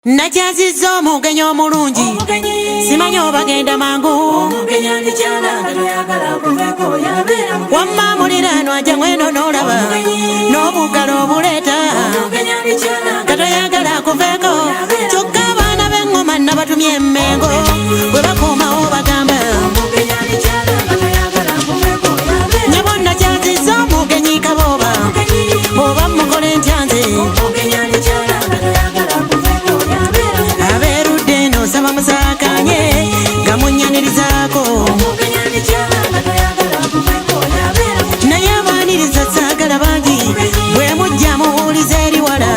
Najaziza omugenyi omulungi simanyi obagenda mangu wamma muliraano ajja ngweno n'olaba n'obuggalo obuleeta katoyagala akuveeko kyokka abaana b'eŋŋoma nabatumye emmengo bwe bakomawo bagamba nyabo najaziza omugenyi kabooba oba mukole ntyanze bamusakanye gamunyanirizaako naye abaaniriza saagala bangi bwe mujja muwuliza eri wala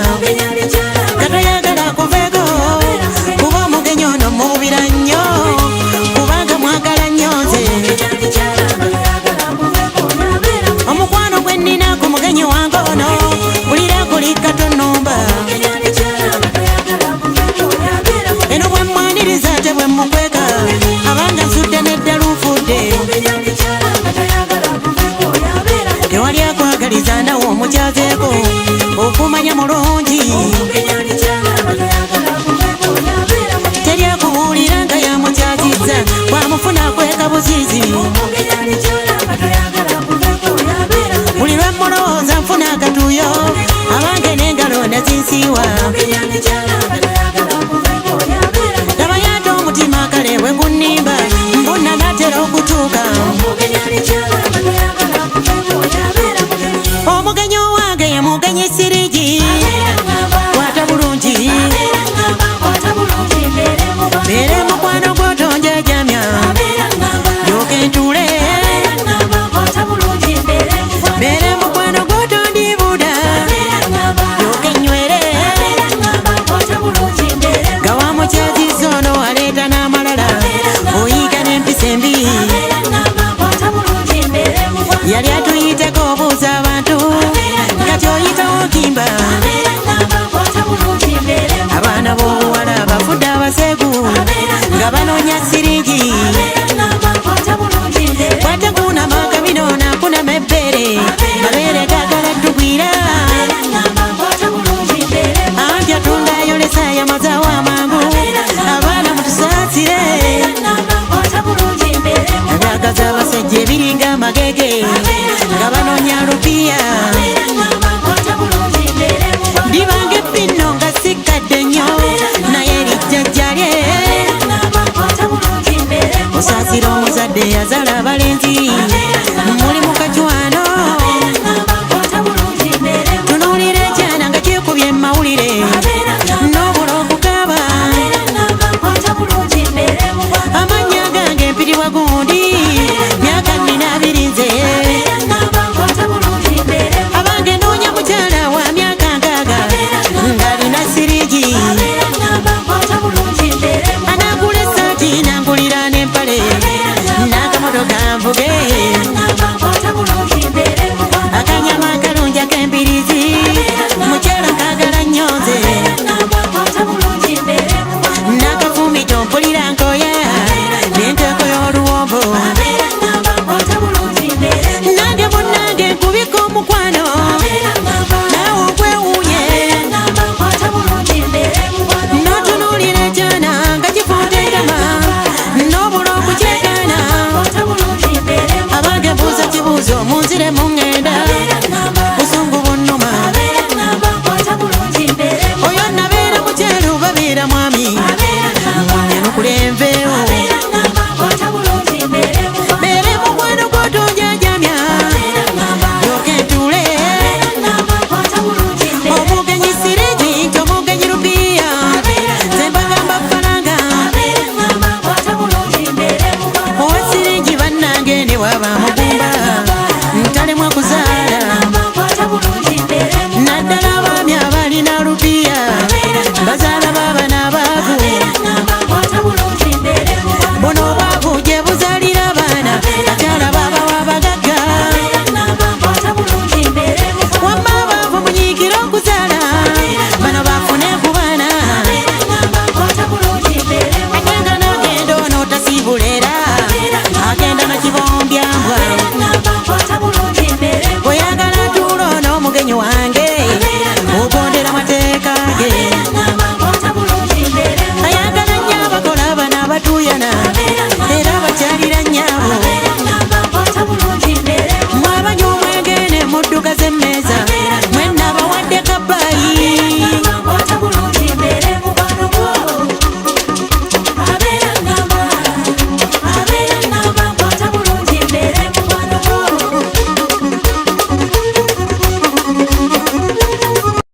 katoyagala akuveeko kuba omugenyi ono muwubira nnyo kubanga mwagala nnyo nze omukwano gwe nnina ku mugenyi wange ono bulira kuli katonumba bwe mukweka abanga nsudde n'eddala nfudde tewali akwagaliza nawe omukyazeeko okumanya mulungi teri akubuulira nga yamukyazizza bwamufuna akweka buziizi buli lwe mulowooza nfuna akatuuyo abange n'engalo nezinsiiwa we ngunimba mbona natera okutuuka omugenyi wange ye mugenyi sirigi kwata bulungi beere mukwano gwotonjejamya yoke ntule beere mukwano gwotondibuda yoke nywere gawa mukyaziza ono aleeta n'amalala oyiga n'empisa embi yali atuyiteko obuuza abantu kati oyitawo kimba abaana b'obuwala bafudde abaseegu nga banoonya sirigi kwatekunama akabino nakunama ebbeere mabeere gagala ddugwira anti atunda ayolesa yamazawo amangu abaana mutusaasire agagaza abasajja ebiringa amagege nga banoonya lupiya